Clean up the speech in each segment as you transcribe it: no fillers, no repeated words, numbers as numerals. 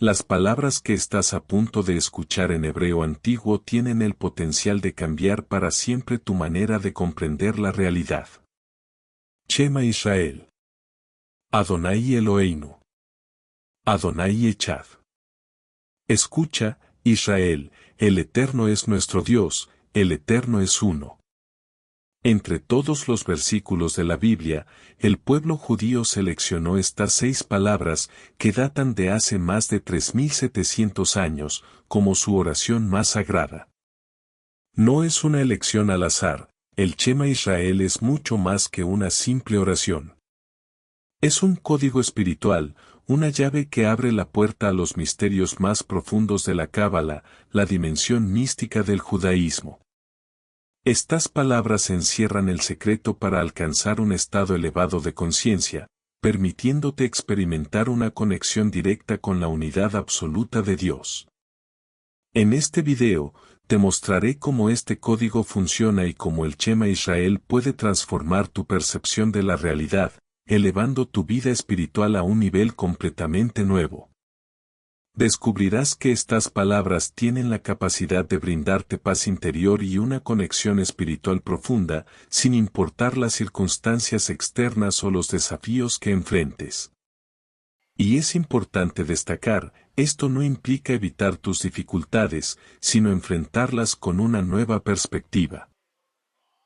Las palabras que estás a punto de escuchar en hebreo antiguo tienen el potencial de cambiar para siempre tu manera de comprender la realidad. Shema Israel. Adonai Eloheinu. Adonai Echad. Escucha, Israel, el Eterno es nuestro Dios, el Eterno es uno. Entre todos los versículos de la Biblia, el pueblo judío seleccionó estas 6 palabras que datan de hace más de 3700 años, como su oración más sagrada. No es una elección al azar, el Shema Israel es mucho más que una simple oración. Es un código espiritual, una llave que abre la puerta a los misterios más profundos de la Cábala, la dimensión mística del judaísmo. Estas palabras encierran el secreto para alcanzar un estado elevado de conciencia, permitiéndote experimentar una conexión directa con la unidad absoluta de Dios. En este video, te mostraré cómo este código funciona y cómo el Shema Israel puede transformar tu percepción de la realidad, elevando tu vida espiritual a un nivel completamente nuevo. Descubrirás que estas palabras tienen la capacidad de brindarte paz interior y una conexión espiritual profunda, sin importar las circunstancias externas o los desafíos que enfrentes. Y es importante destacar, esto no implica evitar tus dificultades, sino enfrentarlas con una nueva perspectiva.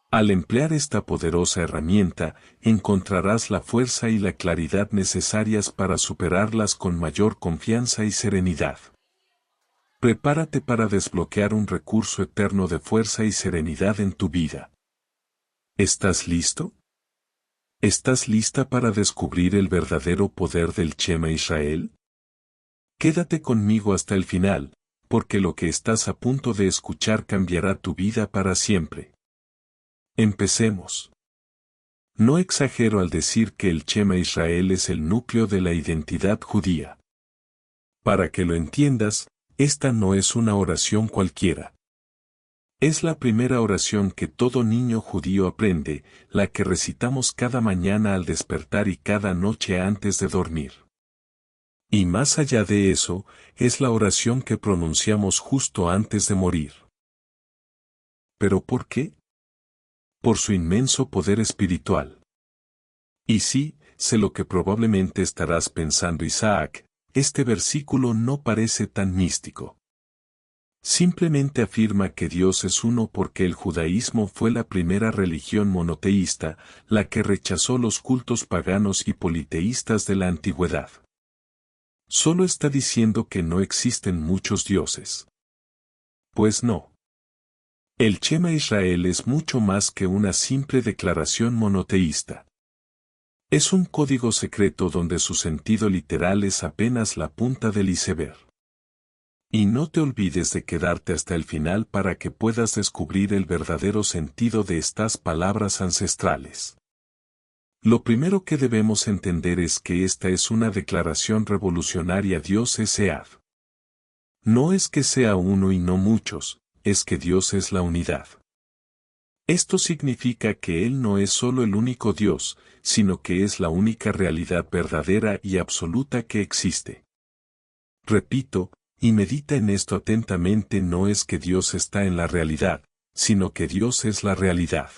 Al emplear esta poderosa herramienta, encontrarás la fuerza y la claridad necesarias para superarlas con mayor confianza y serenidad. Prepárate para desbloquear un recurso eterno de fuerza y serenidad en tu vida. ¿Estás listo? ¿Estás lista para descubrir el verdadero poder del Shema Israel? Quédate conmigo hasta el final, porque lo que estás a punto de escuchar cambiará tu vida para siempre. Empecemos. No exagero al decir que el Shema Israel es el núcleo de la identidad judía. Para que lo entiendas, esta no es una oración cualquiera. Es la primera oración que todo niño judío aprende, la que recitamos cada mañana al despertar y cada noche antes de dormir. Y más allá de eso, es la oración que pronunciamos justo antes de morir. ¿Pero por qué? Por su inmenso poder espiritual. Y sí, sé lo que probablemente estarás pensando, Isaac, este versículo no parece tan místico. Simplemente afirma que Dios es uno porque el judaísmo fue la primera religión monoteísta, la que rechazó los cultos paganos y politeístas de la antigüedad. Solo está diciendo que no existen muchos dioses. Pues no. El Shema Israel es mucho más que una simple declaración monoteísta. Es un código secreto donde su sentido literal es apenas la punta del iceberg. Y no te olvides de quedarte hasta el final para que puedas descubrir el verdadero sentido de estas palabras ancestrales. Lo primero que debemos entender es que esta es una declaración revolucionaria. Dios es Ead. No es que sea uno y no muchos, es que Dios es la unidad. Esto significa que Él no es solo el único Dios, sino que es la única realidad verdadera y absoluta que existe. Repito, y medita en esto atentamente, no es que Dios está en la realidad, sino que Dios es la realidad.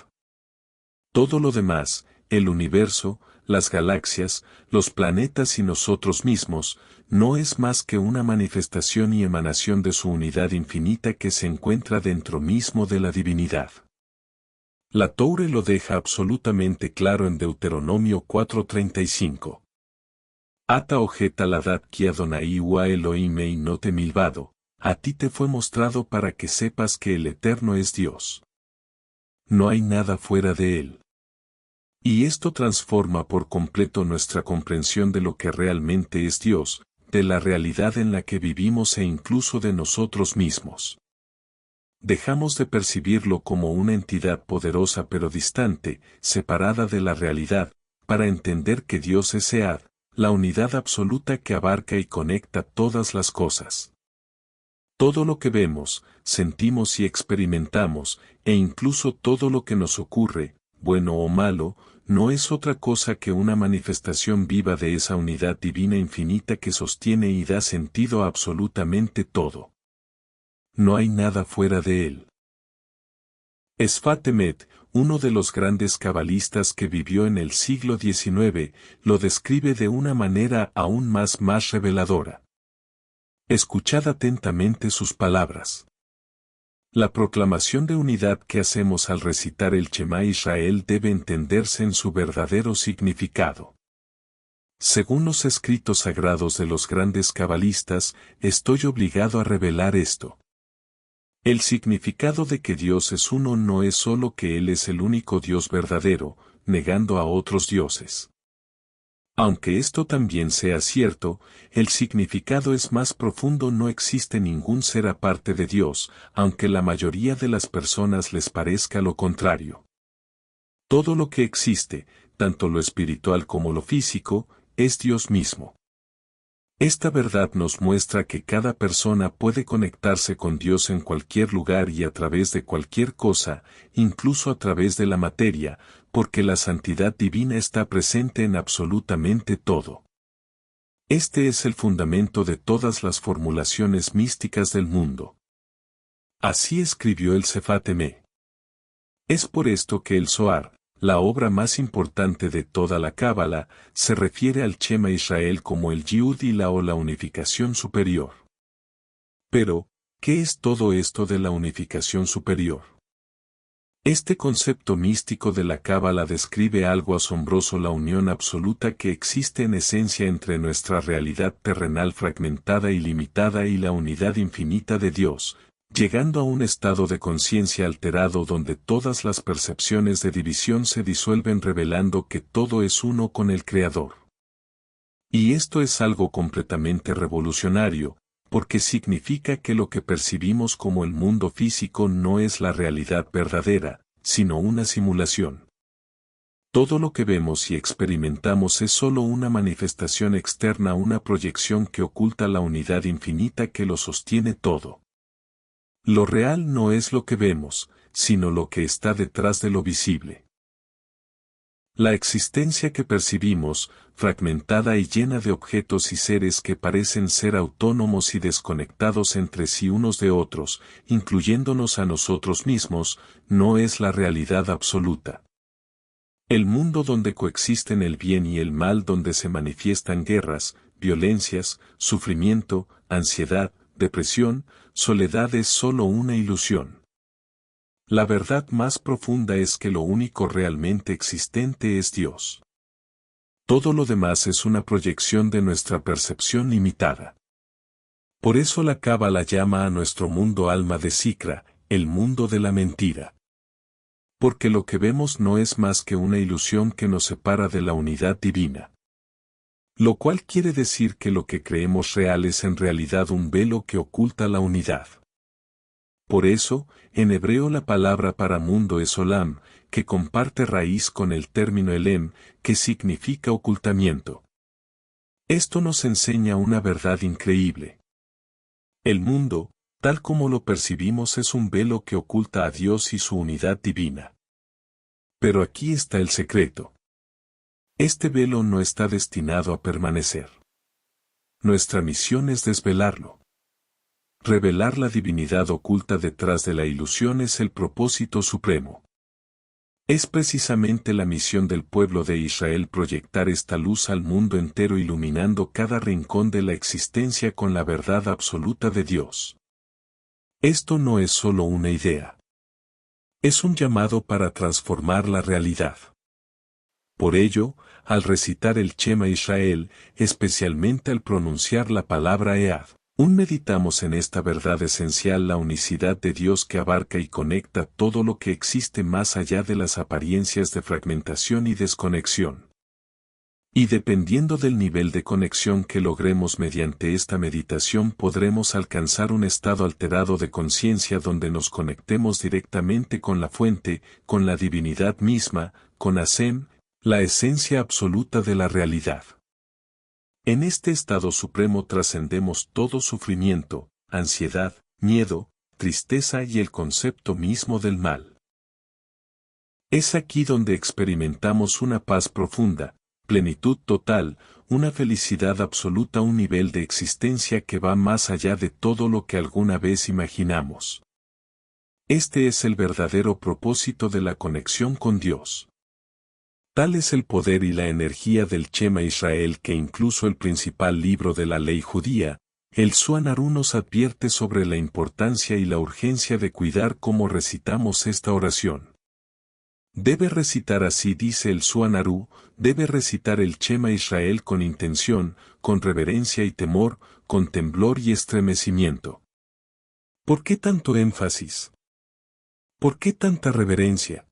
Todo lo demás, el universo, las galaxias, los planetas y nosotros mismos, no es más que una manifestación y emanación de su unidad infinita que se encuentra dentro mismo de la divinidad. La Toure lo deja absolutamente claro en Deuteronomio 4:35. Ata ojeta ladat ki Adonai ua Elohim no te milvado, a ti te fue mostrado para que sepas que el Eterno es Dios. No hay nada fuera de Él. Y esto transforma por completo nuestra comprensión de lo que realmente es Dios, de la realidad en la que vivimos e incluso de nosotros mismos. Dejamos de percibirlo como una entidad poderosa pero distante, separada de la realidad, para entender que Dios es Ead, la unidad absoluta que abarca y conecta todas las cosas. Todo lo que vemos, sentimos y experimentamos, e incluso todo lo que nos ocurre, bueno o malo, no es otra cosa que una manifestación viva de esa unidad divina infinita que sostiene y da sentido a absolutamente todo. No hay nada fuera de él. Sfat Emet, uno de los grandes cabalistas que vivió en el siglo XIX, lo describe de una manera aún más reveladora. Escuchad atentamente sus palabras. La proclamación de unidad que hacemos al recitar el Shema Israel debe entenderse en su verdadero significado. Según los escritos sagrados de los grandes cabalistas, estoy obligado a revelar esto. El significado de que Dios es uno no es sólo que Él es el único Dios verdadero, negando a otros dioses. Aunque esto también sea cierto, el significado es más profundo. No existe ningún ser aparte de Dios, aunque la mayoría de las personas les parezca lo contrario. Todo lo que existe, tanto lo espiritual como lo físico, es Dios mismo. Esta verdad nos muestra que cada persona puede conectarse con Dios en cualquier lugar y a través de cualquier cosa, incluso a través de la materia, porque la santidad divina está presente en absolutamente todo. Este es el fundamento de todas las formulaciones místicas del mundo. Así escribió el Sefat Emet. Es por esto que el Zohar, la obra más importante de toda la Cábala, se refiere al Shema Israel como el Yud y la o la unificación superior. Pero, ¿qué es todo esto de la unificación superior? Este concepto místico de la Cábala describe algo asombroso: la unión absoluta que existe en esencia entre nuestra realidad terrenal fragmentada y limitada y la unidad infinita de Dios, llegando a un estado de conciencia alterado donde todas las percepciones de división se disuelven, revelando que todo es uno con el Creador. Y esto es algo completamente revolucionario, porque significa que lo que percibimos como el mundo físico no es la realidad verdadera, sino una simulación. Todo lo que vemos y experimentamos es solo una manifestación externa, una proyección que oculta la unidad infinita que lo sostiene todo. Lo real no es lo que vemos, sino lo que está detrás de lo visible. La existencia que percibimos, fragmentada y llena de objetos y seres que parecen ser autónomos y desconectados entre sí unos de otros, incluyéndonos a nosotros mismos, no es la realidad absoluta. El mundo donde coexisten el bien y el mal, donde se manifiestan guerras, violencias, sufrimiento, ansiedad, depresión, soledad, es solo una ilusión. La verdad más profunda es que lo único realmente existente es Dios. Todo lo demás es una proyección de nuestra percepción limitada. Por eso la Cábala llama a nuestro mundo alma de Sikra, el mundo de la mentira. Porque lo que vemos no es más que una ilusión que nos separa de la unidad divina. Lo cual quiere decir que lo que creemos real es en realidad un velo que oculta la unidad. Por eso, en hebreo la palabra para mundo es olam, que comparte raíz con el término elem, que significa ocultamiento. Esto nos enseña una verdad increíble. El mundo, tal como lo percibimos, es un velo que oculta a Dios y su unidad divina. Pero aquí está el secreto. Este velo no está destinado a permanecer. Nuestra misión es desvelarlo. Revelar la divinidad oculta detrás de la ilusión es el propósito supremo. Es precisamente la misión del pueblo de Israel proyectar esta luz al mundo entero, iluminando cada rincón de la existencia con la verdad absoluta de Dios. Esto no es solo una idea. Es un llamado para transformar la realidad. Por ello, al recitar el Shema Israel, especialmente al pronunciar la palabra Ead, meditamos en esta verdad esencial: la unicidad de Dios que abarca y conecta todo lo que existe más allá de las apariencias de fragmentación y desconexión. Y dependiendo del nivel de conexión que logremos mediante esta meditación, podremos alcanzar un estado alterado de conciencia donde nos conectemos directamente con la fuente, con la divinidad misma, con Hashem, la esencia absoluta de la realidad. En este estado supremo trascendemos todo sufrimiento, ansiedad, miedo, tristeza y el concepto mismo del mal. Es aquí donde experimentamos una paz profunda, plenitud total, una felicidad absoluta, un nivel de existencia que va más allá de todo lo que alguna vez imaginamos. Este es el verdadero propósito de la conexión con Dios. Tal es el poder y la energía del Shema Israel que incluso el principal libro de la ley judía, el Shulchan Aruch, nos advierte sobre la importancia y la urgencia de cuidar cómo recitamos esta oración. Debe recitar así, dice el Shulchan Aruch, debe recitar el Shema Israel con intención, con reverencia y temor, con temblor y estremecimiento. ¿Por qué tanto énfasis? ¿Por qué tanta reverencia?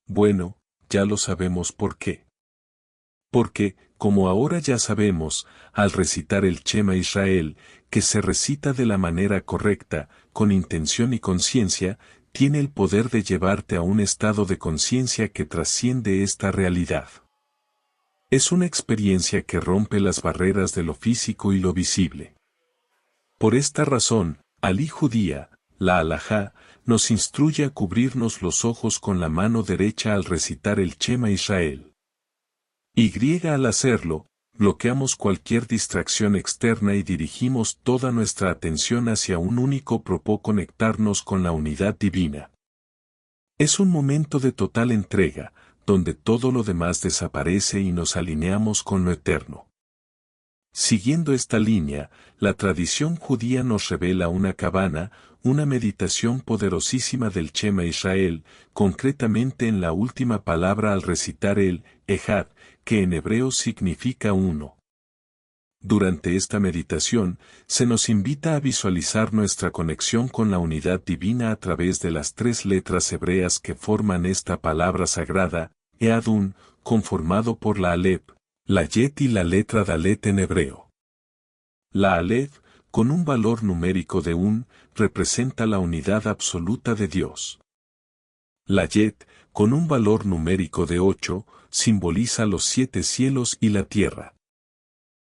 Bueno, ya lo sabemos por qué. Porque, como ahora ya sabemos, al recitar el Shema Israel, que se recita de la manera correcta, con intención y conciencia, tiene el poder de llevarte a un estado de conciencia que trasciende esta realidad. Es una experiencia que rompe las barreras de lo físico y lo visible. Por esta razón, Alí judía, la halajá, nos instruye a cubrirnos los ojos con la mano derecha al recitar el Shema Israel. Y al hacerlo, bloqueamos cualquier distracción externa y dirigimos toda nuestra atención hacia un único propósito: conectarnos con la unidad divina. Es un momento de total entrega, donde todo lo demás desaparece y nos alineamos con lo eterno. Siguiendo esta línea, la tradición judía nos revela una cabana, una meditación poderosísima del Shema Israel, concretamente en la última palabra al recitar el Ejad, que en hebreo significa uno. Durante esta meditación, se nos invita a visualizar nuestra conexión con la unidad divina a través de las tres letras hebreas que forman esta palabra sagrada, Eadun, conformado por la Alep, la Yet y la letra Dalet en hebreo. La Alef, con un valor numérico de 1, representa la unidad absoluta de Dios. La Yet, con un valor numérico de 8, simboliza los 7 cielos y la tierra.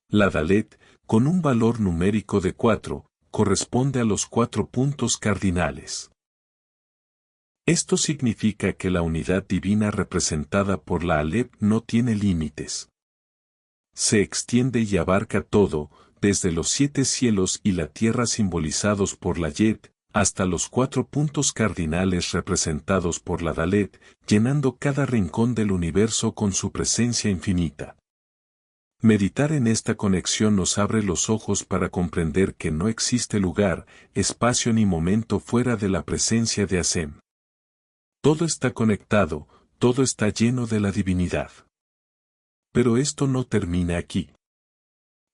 La Dalet, con un valor numérico de 4, corresponde a los 4 puntos cardinales. Esto significa que la unidad divina representada por la Alep no tiene límites. Se extiende y abarca todo, desde los 7 cielos y la tierra simbolizados por la Yet, hasta los 4 puntos cardinales representados por la Dalet, llenando cada rincón del universo con su presencia infinita. Meditar en esta conexión nos abre los ojos para comprender que no existe lugar, espacio ni momento fuera de la presencia de Hashem. Todo está conectado, todo está lleno de la divinidad. Pero esto no termina aquí.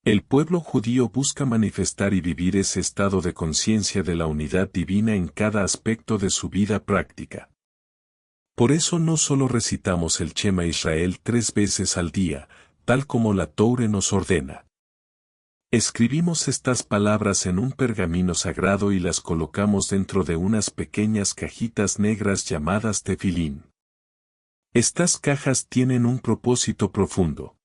El pueblo judío busca manifestar y vivir ese estado de conciencia de la unidad divina en cada aspecto de su vida práctica. Por eso no solo recitamos el Shema Israel 3 veces al día, tal como la Torá nos ordena. Escribimos estas palabras en un pergamino sagrado y las colocamos dentro de unas pequeñas cajitas negras llamadas tefilín. Estas cajas tienen un propósito profundo.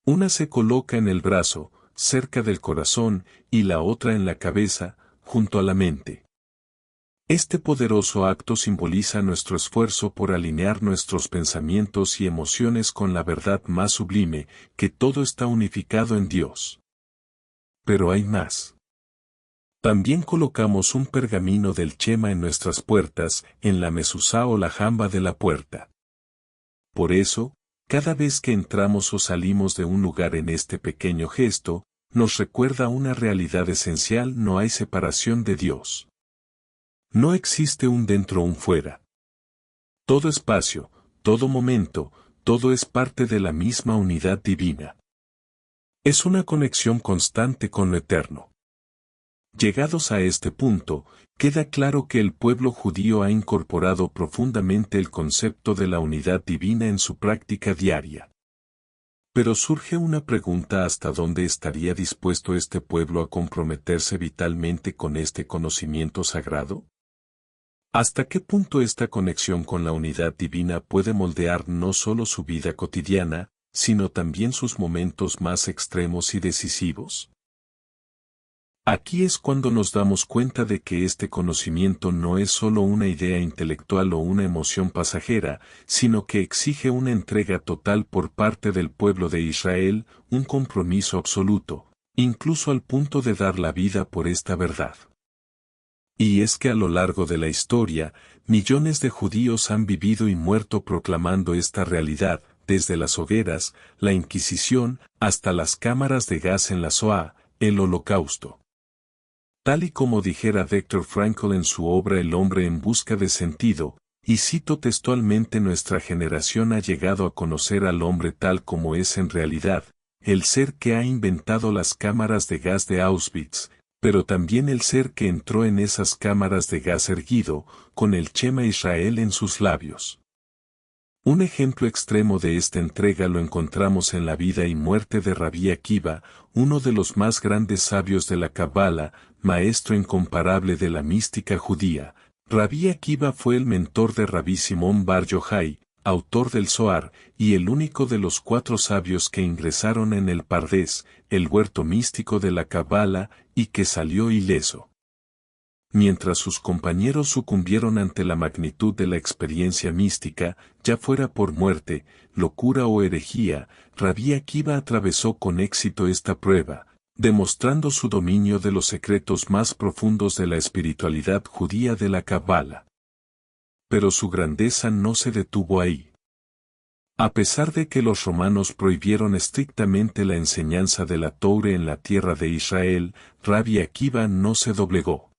Una se coloca en el brazo, cerca del corazón, y la otra en la cabeza, junto a la mente. Este poderoso acto simboliza nuestro esfuerzo por alinear nuestros pensamientos y emociones con la verdad más sublime, que todo está unificado en Dios. Pero hay más. También colocamos un pergamino del Shema en nuestras puertas, en la mezuzá o la jamba de la puerta. Por eso, cada vez que entramos o salimos de un lugar en este pequeño gesto, nos recuerda una realidad esencial: no hay separación de Dios. No existe un dentro o un fuera. Todo espacio, todo momento, todo es parte de la misma unidad divina. Es una conexión constante con lo eterno. Llegados a este punto, queda claro que el pueblo judío ha incorporado profundamente el concepto de la unidad divina en su práctica diaria. Pero surge una pregunta: ¿hasta dónde estaría dispuesto este pueblo a comprometerse vitalmente con este conocimiento sagrado? ¿Hasta qué punto esta conexión con la unidad divina puede moldear no solo su vida cotidiana, sino también sus momentos más extremos y decisivos? Aquí es cuando nos damos cuenta de que este conocimiento no es solo una idea intelectual o una emoción pasajera, sino que exige una entrega total por parte del pueblo de Israel, un compromiso absoluto, incluso al punto de dar la vida por esta verdad. Y es que a lo largo de la historia, millones de judíos han vivido y muerto proclamando esta realidad, desde las hogueras, la Inquisición, hasta las cámaras de gas en la Shoah, el Holocausto. Tal y como dijera Viktor Frankl en su obra El hombre en busca de sentido, y cito textualmente: nuestra generación ha llegado a conocer al hombre tal como es en realidad, el ser que ha inventado las cámaras de gas de Auschwitz, pero también el ser que entró en esas cámaras de gas erguido, con el Shema Israel en sus labios. Un ejemplo extremo de esta entrega lo encontramos en la vida y muerte de Rabí Akiva, uno de los más grandes sabios de la Kabbalah, maestro incomparable de la mística judía. Rabí Akiva fue el mentor de Rabí Simón Bar Yochai, autor del Zohar, y el único de los 4 sabios que ingresaron en el Pardés, el huerto místico de la Kabbalah, y que salió ileso. Mientras sus compañeros sucumbieron ante la magnitud de la experiencia mística, ya fuera por muerte, locura o herejía, Rabí Akiva atravesó con éxito esta prueba, demostrando su dominio de los secretos más profundos de la espiritualidad judía de la Kabbalah. Pero su grandeza no se detuvo ahí. A pesar de que los romanos prohibieron estrictamente la enseñanza de la Torá en la tierra de Israel, Rabí Akiva no se doblegó.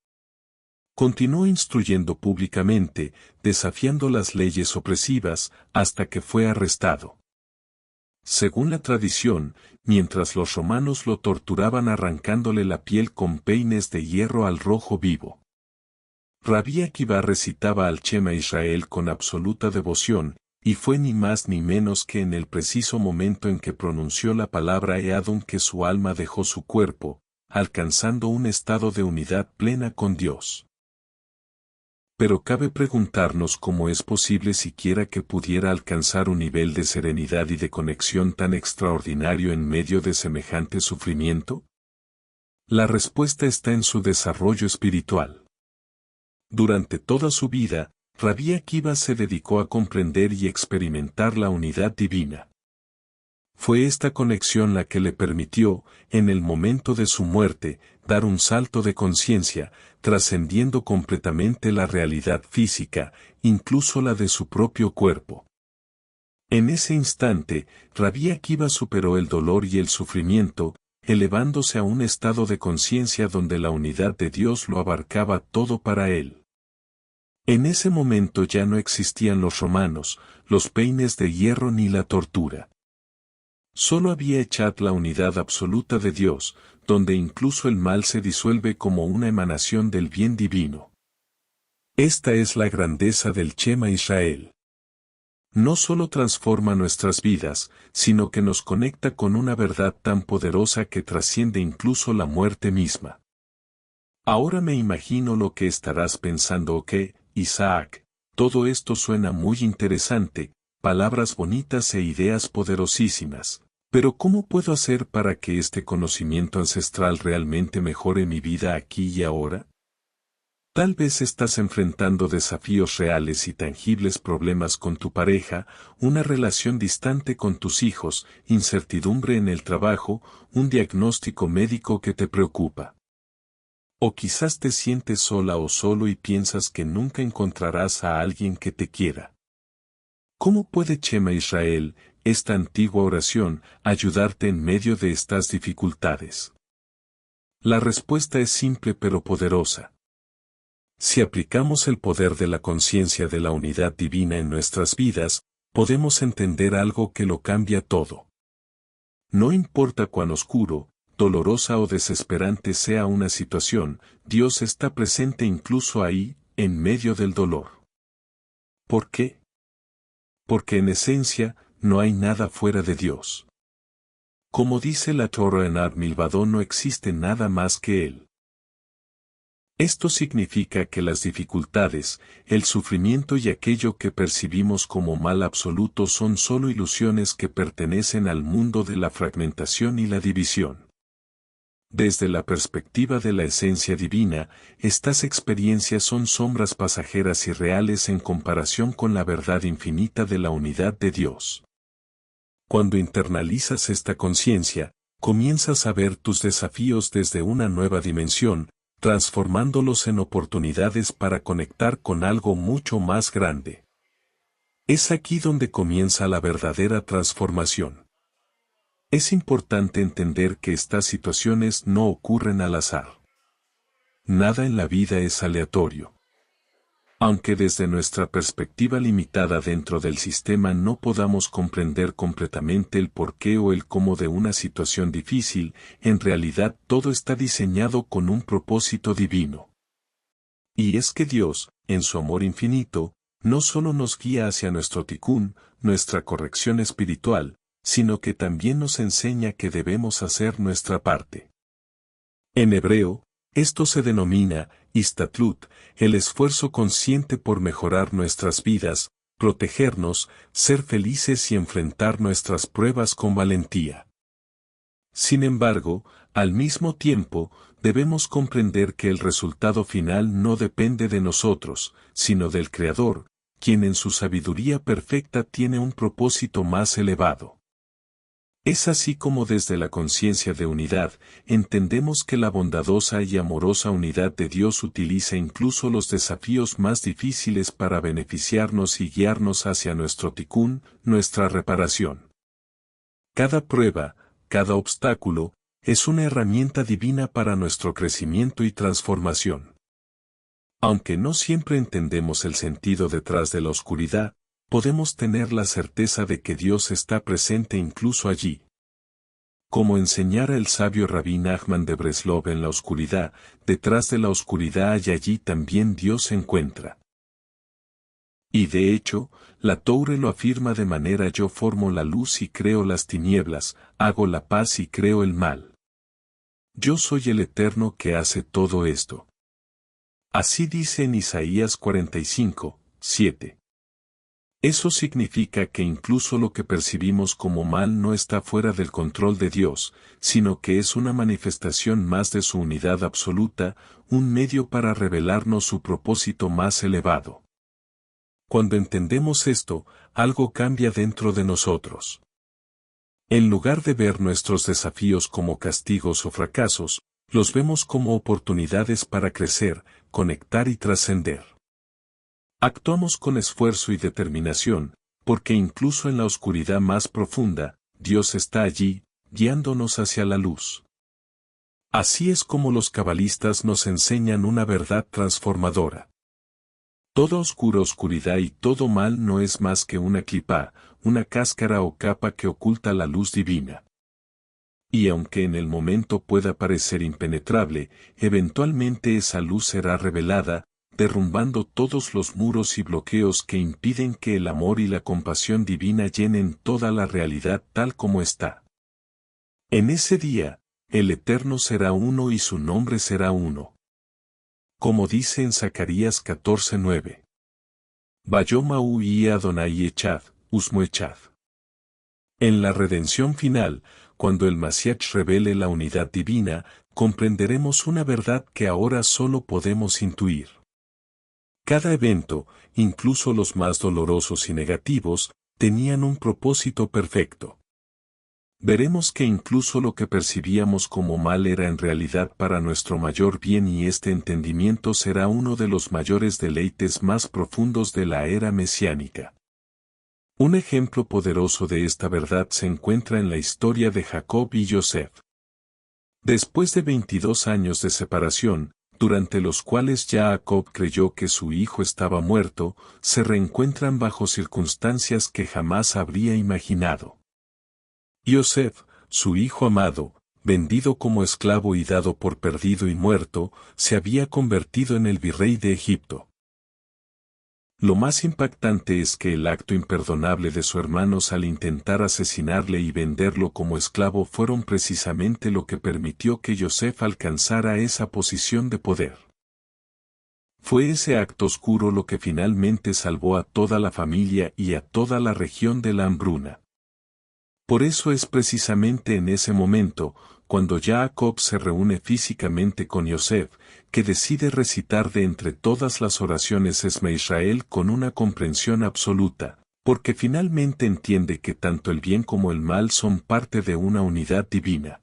Continuó instruyendo públicamente, desafiando las leyes opresivas, hasta que fue arrestado. Según la tradición, mientras los romanos lo torturaban arrancándole la piel con peines de hierro al rojo vivo. Rabí Akiva recitaba al Shema Israel con absoluta devoción, y fue ni más ni menos que en el preciso momento en que pronunció la palabra Eadon que su alma dejó su cuerpo, alcanzando un estado de unidad plena con Dios. Pero cabe preguntarnos cómo es posible siquiera que pudiera alcanzar un nivel de serenidad y de conexión tan extraordinario en medio de semejante sufrimiento. La respuesta está en su desarrollo espiritual. Durante toda su vida, Rabí Akiva se dedicó a comprender y experimentar la unidad divina. Fue esta conexión la que le permitió, en el momento de su muerte, dar un salto de conciencia, trascendiendo completamente la realidad física, incluso la de su propio cuerpo. En ese instante, Rabí Akiva superó el dolor y el sufrimiento, elevándose a un estado de conciencia donde la unidad de Dios lo abarcaba todo para él. En ese momento ya no existían los romanos, los peines de hierro ni la tortura. Solo había echad la unidad absoluta de Dios, donde incluso el mal se disuelve como una emanación del bien divino. Esta es la grandeza del Shema Israel. No solo transforma nuestras vidas, sino que nos conecta con una verdad tan poderosa que trasciende incluso la muerte misma. Ahora me imagino lo que estarás pensando: que, Isaac, todo esto suena muy interesante, palabras bonitas e ideas poderosísimas. Pero ¿cómo puedo hacer para que este conocimiento ancestral realmente mejore mi vida aquí y ahora? Tal vez estás enfrentando desafíos reales y tangibles, problemas con tu pareja, una relación distante con tus hijos, incertidumbre en el trabajo, un diagnóstico médico que te preocupa. O quizás te sientes sola o solo y piensas que nunca encontrarás a alguien que te quiera. ¿Cómo puede Shema Israel, esta antigua oración, ayudarte en medio de estas dificultades? La respuesta es simple pero poderosa. Si aplicamos el poder de la conciencia de la unidad divina en nuestras vidas, podemos entender algo que lo cambia todo. No importa cuán oscuro, dolorosa o desesperante sea una situación, Dios está presente incluso ahí, en medio del dolor. ¿Por qué? Porque en esencia, no hay nada fuera de Dios. Como dice la Torah en Ar Milvado, no existe nada más que Él. Esto significa que las dificultades, el sufrimiento y aquello que percibimos como mal absoluto son solo ilusiones que pertenecen al mundo de la fragmentación y la división. Desde la perspectiva de la esencia divina, estas experiencias son sombras pasajeras y reales en comparación con la verdad infinita de la unidad de Dios. Cuando internalizas esta conciencia, comienzas a ver tus desafíos desde una nueva dimensión, transformándolos en oportunidades para conectar con algo mucho más grande. Es aquí donde comienza la verdadera transformación. Es importante entender que estas situaciones no ocurren al azar. Nada en la vida es aleatorio. Aunque desde nuestra perspectiva limitada dentro del sistema no podamos comprender completamente el porqué o el cómo de una situación difícil, en realidad todo está diseñado con un propósito divino. Y es que Dios, en su amor infinito, no solo nos guía hacia nuestro tikkun, nuestra corrección espiritual, sino que también nos enseña que debemos hacer nuestra parte. En hebreo, esto se denomina istatlut, el esfuerzo consciente por mejorar nuestras vidas, protegernos, ser felices y enfrentar nuestras pruebas con valentía. Sin embargo, al mismo tiempo, debemos comprender que el resultado final no depende de nosotros, sino del Creador, quien en su sabiduría perfecta tiene un propósito más elevado. Es así como desde la conciencia de unidad, entendemos que la bondadosa y amorosa unidad de Dios utiliza incluso los desafíos más difíciles para beneficiarnos y guiarnos hacia nuestro tikkun, nuestra reparación. Cada prueba, cada obstáculo, es una herramienta divina para nuestro crecimiento y transformación. Aunque no siempre entendemos el sentido detrás de la oscuridad, podemos tener la certeza de que Dios está presente incluso allí. Como enseñara el sabio Rabí Nachman de Breslov en la oscuridad, detrás de la oscuridad y allí también Dios se encuentra. Y de hecho, la Toure lo afirma de manera: yo formo la luz y creo las tinieblas, hago la paz y creo el mal. Yo soy el Eterno que hace todo esto. Así dice en Isaías 45, 7. Eso significa que incluso lo que percibimos como mal no está fuera del control de Dios, sino que es una manifestación más de su unidad absoluta, un medio para revelarnos su propósito más elevado. Cuando entendemos esto, algo cambia dentro de nosotros. En lugar de ver nuestros desafíos como castigos o fracasos, los vemos como oportunidades para crecer, conectar y trascender. Actuamos con esfuerzo y determinación, porque incluso en la oscuridad más profunda, Dios está allí, guiándonos hacia la luz. Así es como los cabalistas nos enseñan una verdad transformadora. Toda oscuridad y todo mal no es más que una clipá, una cáscara o capa que oculta la luz divina. Y aunque en el momento pueda parecer impenetrable, eventualmente esa luz será revelada, derrumbando todos los muros y bloqueos que impiden que el amor y la compasión divina llenen toda la realidad tal como está. En ese día, el Eterno será uno y su nombre será uno. Como dice en Zacarías 14:9. Vayomau y Adonai Echad, Usmo Echad. En la redención final, cuando el Mashiach revele la unidad divina, comprenderemos una verdad que ahora solo podemos intuir. Cada evento, incluso los más dolorosos y negativos, tenían un propósito perfecto. Veremos que incluso lo que percibíamos como mal era en realidad para nuestro mayor bien, y este entendimiento será uno de los mayores deleites más profundos de la era mesiánica. Un ejemplo poderoso de esta verdad se encuentra en la historia de Jacob y Yosef. Después de 22 años de separación, durante los cuales Jacob creyó que su hijo estaba muerto, se reencuentran bajo circunstancias que jamás habría imaginado. Yosef, su hijo amado, vendido como esclavo y dado por perdido y muerto, se había convertido en el virrey de Egipto. Lo más impactante es que el acto imperdonable de sus hermanos al intentar asesinarle y venderlo como esclavo fueron precisamente lo que permitió que Yosef alcanzara esa posición de poder. Fue ese acto oscuro lo que finalmente salvó a toda la familia y a toda la región de la hambruna. Por eso es precisamente en ese momento, cuando Jacob se reúne físicamente con Yosef, que decide recitar de entre todas las oraciones Esma Israel con una comprensión absoluta, porque finalmente entiende que tanto el bien como el mal son parte de una unidad divina.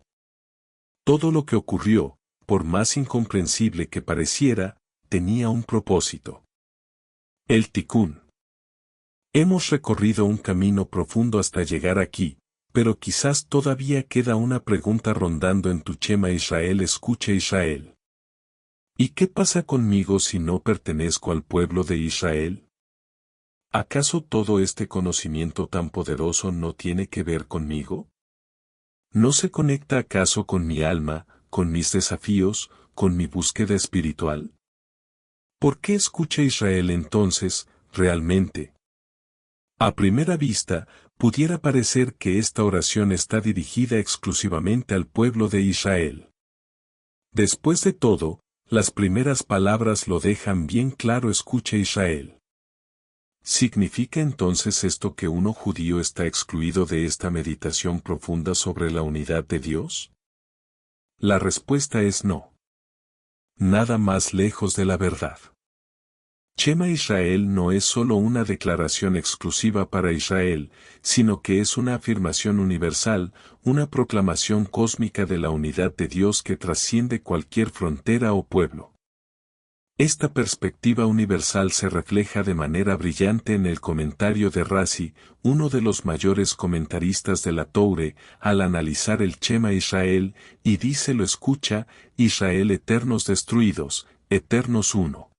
Todo lo que ocurrió, por más incomprensible que pareciera, tenía un propósito. El Tikkun. Hemos recorrido un camino profundo hasta llegar aquí, pero quizás todavía queda una pregunta rondando en tu Shema Israel, escucha Israel. ¿Y qué pasa conmigo si no pertenezco al pueblo de Israel? ¿Acaso todo este conocimiento tan poderoso no tiene que ver conmigo? ¿No se conecta acaso con mi alma, con mis desafíos, con mi búsqueda espiritual? ¿Por qué escucha Israel entonces, realmente? A primera vista, pudiera parecer que esta oración está dirigida exclusivamente al pueblo de Israel. Después de todo, las primeras palabras lo dejan bien claro, escucha Israel. ¿Significa entonces esto que uno judío está excluido de esta meditación profunda sobre la unidad de Dios? La respuesta es no. Nada más lejos de la verdad. Shema Israel no es solo una declaración exclusiva para Israel, sino que es una afirmación universal, una proclamación cósmica de la unidad de Dios que trasciende cualquier frontera o pueblo. Esta perspectiva universal se refleja de manera brillante en el comentario de Rashi, uno de los mayores comentaristas de la Toure, al analizar el Shema Israel, y dice: lo escucha, Israel, eternos destruidos, eternos uno.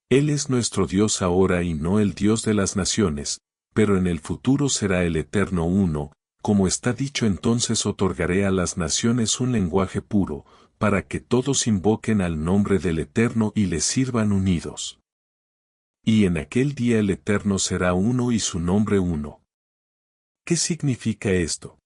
Él es nuestro Dios ahora y no el Dios de las naciones, pero en el futuro será el eterno uno, como está dicho: entonces otorgaré a las naciones un lenguaje puro, para que todos invoquen al nombre del Eterno y le sirvan unidos. Y en aquel día el Eterno será uno y su nombre uno. ¿Qué significa esto?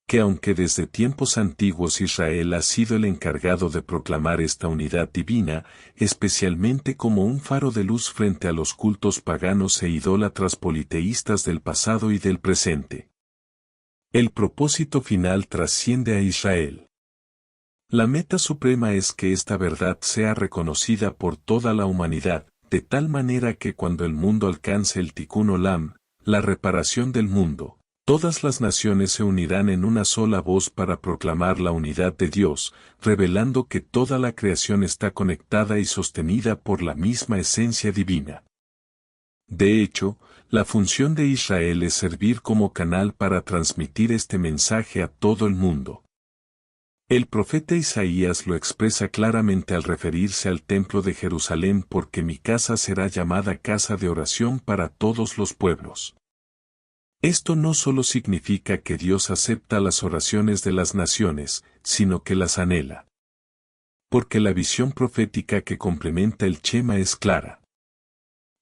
Que aunque desde tiempos antiguos Israel ha sido el encargado de proclamar esta unidad divina, especialmente como un faro de luz frente a los cultos paganos e idólatras politeístas del pasado y del presente. El propósito final trasciende a Israel. La meta suprema es que esta verdad sea reconocida por toda la humanidad, de tal manera que cuando el mundo alcance el Tikkun Olam, la reparación del mundo, todas las naciones se unirán en una sola voz para proclamar la unidad de Dios, revelando que toda la creación está conectada y sostenida por la misma esencia divina. De hecho, la función de Israel es servir como canal para transmitir este mensaje a todo el mundo. El profeta Isaías lo expresa claramente al referirse al templo de Jerusalén: porque mi casa será llamada casa de oración para todos los pueblos. Esto no solo significa que Dios acepta las oraciones de las naciones, sino que las anhela. Porque la visión profética que complementa el Shema es clara.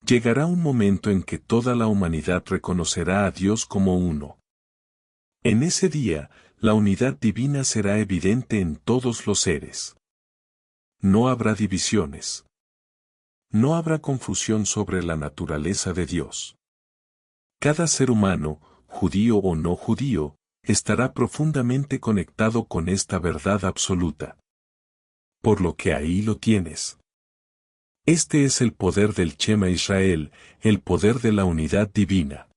Llegará un momento en que toda la humanidad reconocerá a Dios como uno. En ese día, la unidad divina será evidente en todos los seres. No habrá divisiones. No habrá confusión sobre la naturaleza de Dios. Cada ser humano, judío o no judío, estará profundamente conectado con esta verdad absoluta. Por lo que ahí lo tienes. Este es el poder del Shema Israel, el poder de la unidad divina.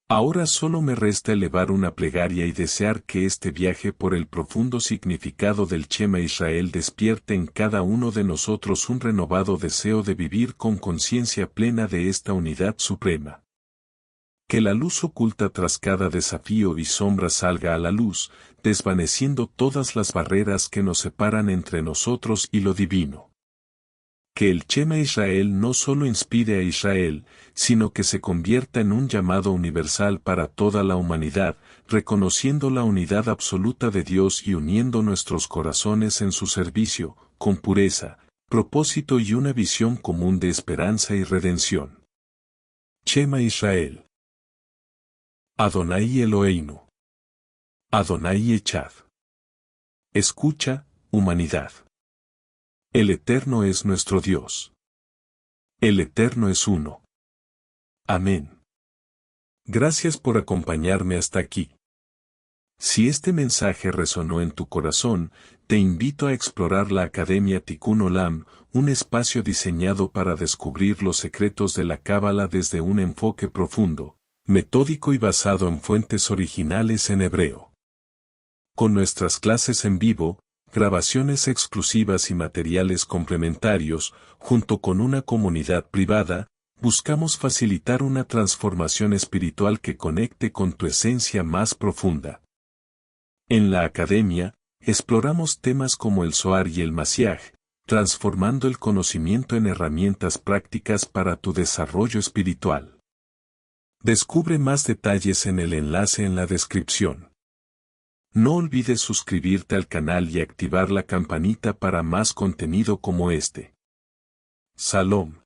Ahora solo me resta elevar una plegaria y desear que este viaje por el profundo significado del Shema Israel despierte en cada uno de nosotros un renovado deseo de vivir con conciencia plena de esta unidad suprema. Que la luz oculta tras cada desafío y sombra salga a la luz, desvaneciendo todas las barreras que nos separan entre nosotros y lo divino. Que el Shema Israel no solo inspire a Israel, sino que se convierta en un llamado universal para toda la humanidad, reconociendo la unidad absoluta de Dios y uniendo nuestros corazones en su servicio, con pureza, propósito y una visión común de esperanza y redención. Shema Israel. Adonai Eloheinu. Adonai Echad. Escucha, humanidad. El Eterno es nuestro Dios. El Eterno es uno. Amén. Gracias por acompañarme hasta aquí. Si este mensaje resonó en tu corazón, te invito a explorar la Academia Tikkun Olam, un espacio diseñado para descubrir los secretos de la Cábala desde un enfoque profundo, metódico y basado en fuentes originales en hebreo. Con nuestras clases en vivo, grabaciones exclusivas y materiales complementarios, junto con una comunidad privada, buscamos facilitar una transformación espiritual que conecte con tu esencia más profunda. En la Academia, exploramos temas como el Zohar y el Masiaj, transformando el conocimiento en herramientas prácticas para tu desarrollo espiritual. Descubre más detalles en el enlace en la descripción. No olvides suscribirte al canal y activar la campanita para más contenido como este. Salom.